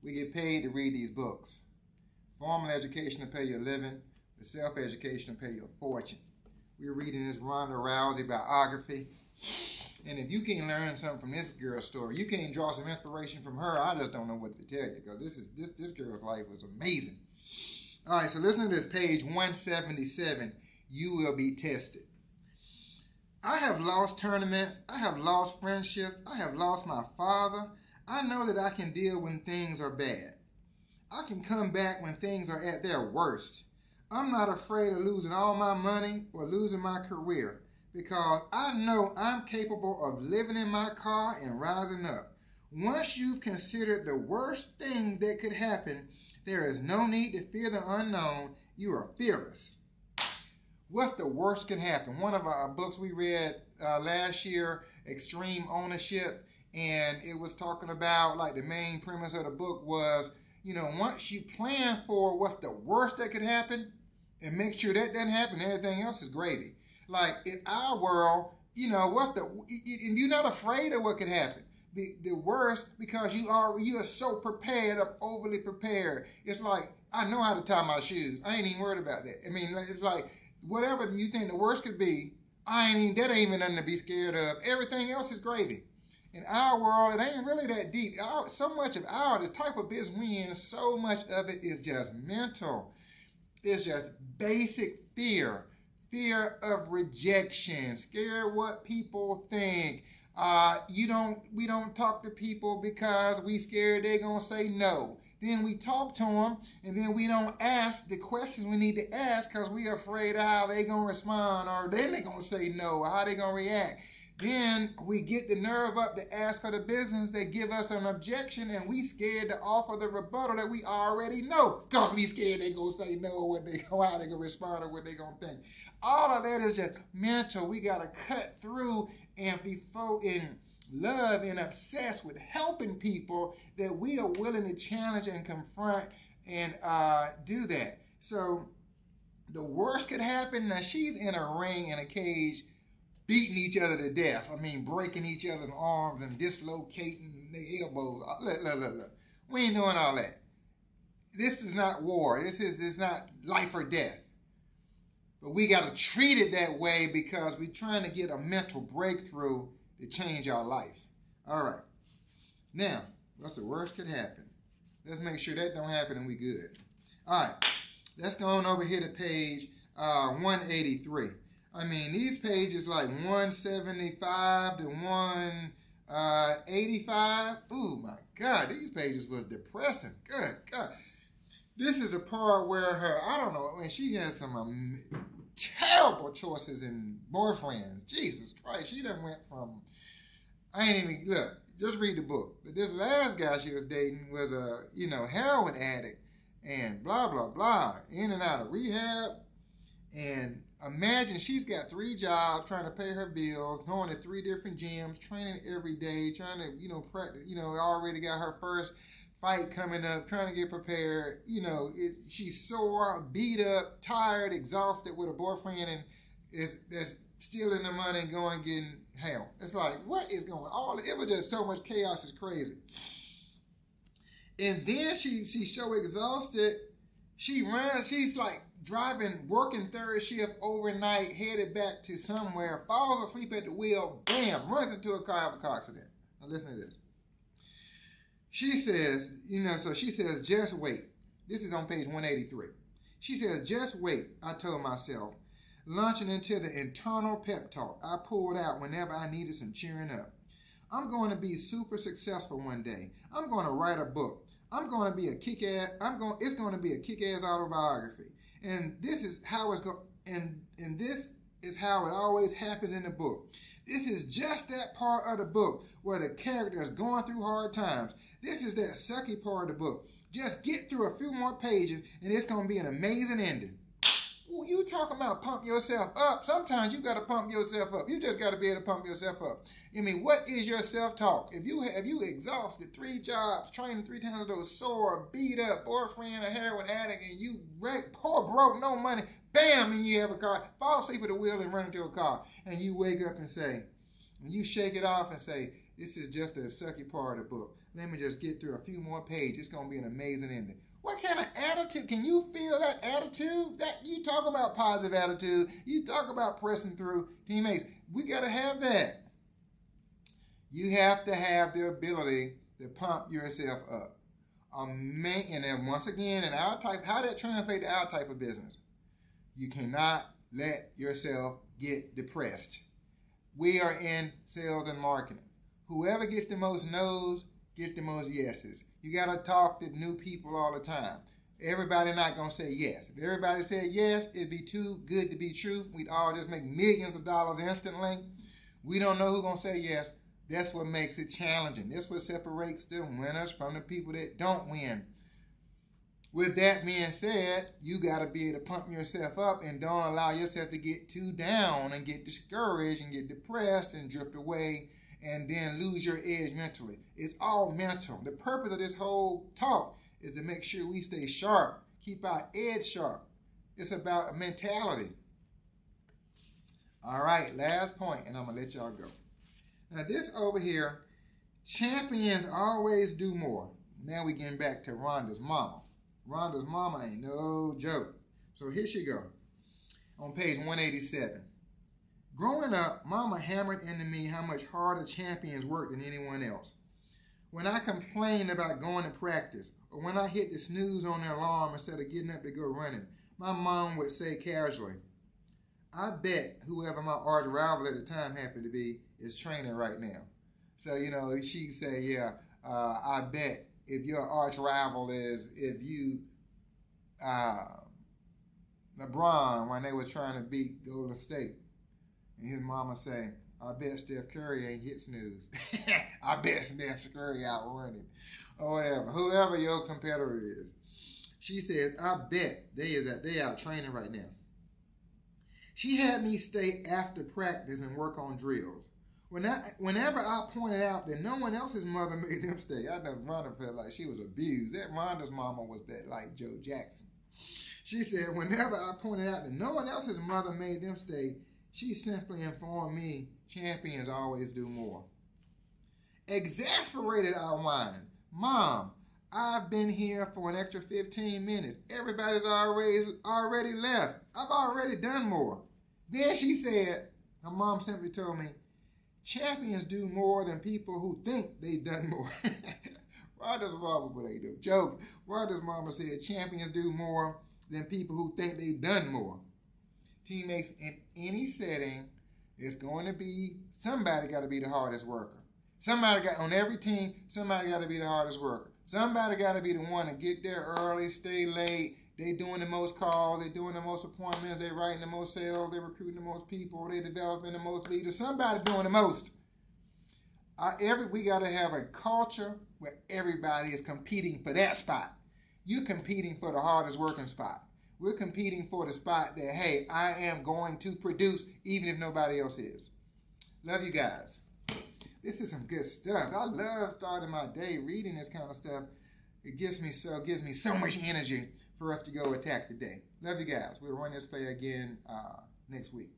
We get paid to read these books. Formal education to pay your living, the self-education to pay your fortune. We're reading this Ronda Rousey biography. And if you can't learn something from this girl's story, you can't draw some inspiration from her, I just don't know what to tell you, because this girl's life was amazing. All right, so listen to this, page 177. You will be tested. I have lost tournaments. I have lost friendships. I have lost my father. I know that I can deal when things are bad. I can come back when things are at their worst. I'm not afraid of losing all my money or losing my career, because I know I'm capable of living in my car and rising up. Once you've considered the worst thing that could happen, there is no need to fear the unknown. You are fearless. What's the worst can happen? One of our books we read last year, Extreme Ownership, and it was talking about, like, the main premise of the book was, you know, once you plan for what's the worst that could happen and make sure that doesn't happen, everything else is gravy. Like, in our world, you know, and you're not afraid of what could happen. The worst, because you are so prepared, overly prepared. It's like, I know how to tie my shoes. I ain't even worried about that. I mean, it's like, whatever you think the worst could be, that ain't even nothing to be scared of. Everything else is gravy. In our world, it ain't really that deep. So much of the type of business we in, so much of it is just mental. It's just basic fear. Fear of rejection, scared what people think. We don't talk to people because we scared they're going to say no. Then we talk to them, and then we don't ask the questions we need to ask because we're afraid of how they're going to respond, or then they're going to say no, or how they're going to react. Then we get the nerve up to ask for the business. They give us an objection, and we scared to offer the rebuttal that we already know because we scared they're going to say no, how they're going to respond, or what they're going to think. All of that is just mental. We got to cut through and be so in love and obsessed with helping people that we are willing to challenge and confront and do that. So the worst could happen. Now, she's in a ring, in a cage, beating each other to death. I mean, breaking each other's arms and dislocating their elbows. Look. We ain't doing all that. This is not war. It's not life or death. But we got to treat it that way because we're trying to get a mental breakthrough to change our life. All right. Now, what's the worst could happen? Let's make sure that don't happen and we good. All right. Let's go on over here to page 183. I mean, these pages like 175 to 185. Oh, my God. These pages was depressing. Good God. This is a part where I don't know, she has some terrible choices in boyfriends. Jesus Christ. She done went from, look, just read the book. But this last guy she was dating was a, heroin addict and blah, blah, blah, in and out of rehab. And imagine she's got 3 jobs, trying to pay her bills, going to 3 different gyms, training every day, trying to, practice, already got her first fight coming up, trying to get prepared. She's sore, beat up, tired, exhausted with a boyfriend, and that's stealing the money and going getting hell. It's like, what is going on? It was just so much chaos, it's crazy. And then she's so exhausted, she runs, she's like driving, working 3rd shift overnight, headed back to somewhere, falls asleep at the wheel, bam, runs into a car accident. Now listen to this. She says, she says, just wait. This is on page 183. She says, just wait, I told myself, launching into the internal pep talk I pulled out whenever I needed some cheering up. I'm going to be super successful one day. I'm going to write a book. I'm going to be a kick-ass, it's going to be a kick-ass autobiography. And this is how it's going, and this is how it always happens in the book. This is just that part of the book where the character is going through hard times. This is that sucky part of the book. Just get through a few more pages and it's going to be an amazing ending. Well, you talking about pump yourself up. Sometimes you got to pump yourself up. You just got to be able to pump yourself up. I mean, what is your self-talk? If you exhausted, 3 jobs, training 3 times those, sore, beat up, boyfriend, a heroin addict, and you poor, broke, no money, bam, and you have a car, fall asleep at the wheel and run into a car, and you wake up and say, and you shake it off and say, This is just the sucky part of the book. Let me just get through a few more pages. It's going to be an amazing ending. What kind of attitude? Can you feel that attitude? That you talk about positive attitude. You talk about pressing through. Teammates, we got to have that. You have to have the ability to pump yourself up. And then once again, in our type, how that translate to our type of business? You cannot let yourself get depressed. We are in sales and marketing. Whoever gets the most no's, get the most yeses. You got to talk to new people all the time. Everybody not going to say yes. If everybody said yes, it'd be too good to be true. We'd all just make millions of dollars instantly. We don't know who's going to say yes. That's what makes it challenging. That's what separates the winners from the people that don't win. With that being said, you got to be able to pump yourself up and don't allow yourself to get too down and get discouraged and get depressed and drift away and then lose your edge mentally. It's all mental. The purpose of this whole talk is to make sure we stay sharp, keep our edge sharp. It's about a mentality. All right, last point, and I'm going to let y'all go. Now this over here, champions always do more. Now we getting back to Ronda's mama. Ronda's mama ain't no joke. So here she go. On page 187. Growing up, Mama hammered into me how much harder champions work than anyone else. When I complained about going to practice, or when I hit the snooze on the alarm instead of getting up to go running, my mom would say casually, I bet whoever my arch rival at the time happened to be is training right now. So, you know, she'd say, yeah, I bet if your arch rival is, if you, LeBron, when they was trying to beat Golden State, and his mama say, I bet Steph Curry ain't hit snooze. I bet Steph Curry out running. Or whatever. Whoever your competitor is. She says, I bet they out training right now. She had me stay after practice and work on drills. Whenever I pointed out that no one else's mother made them stay, I know Ronda felt like she was abused. That Ronda's mama was that like Joe Jackson. She said, whenever I pointed out that no one else's mother made them stay, she simply informed me, champions always do more. Exasperated, I whined, Mom, I've been here for an extra 15 minutes. Everybody's already left. I've already done more. Then she said, her mom simply told me, champions do more than people who think they've done more. Ronda's mama, but ain't no joke. Ronda's mama said champions do more than people who think they've done more. Teammates, in any setting, it's going to be, somebody got to be the hardest worker. On every team, somebody got to be the hardest worker. Somebody got to be the one to get there early, stay late. They doing the most calls. They doing the most appointments. They writing the most sales. They recruiting the most people. They developing the most leaders. Somebody doing the most. We got to have a culture where everybody is competing for that spot. You're competing for the hardest working spot. We're competing for the spot that, hey, I am going to produce even if nobody else is. Love you guys. This is some good stuff. I love starting my day reading this kind of stuff. It gives me so much energy for us to go attack the day. Love you guys. We'll run this play again next week.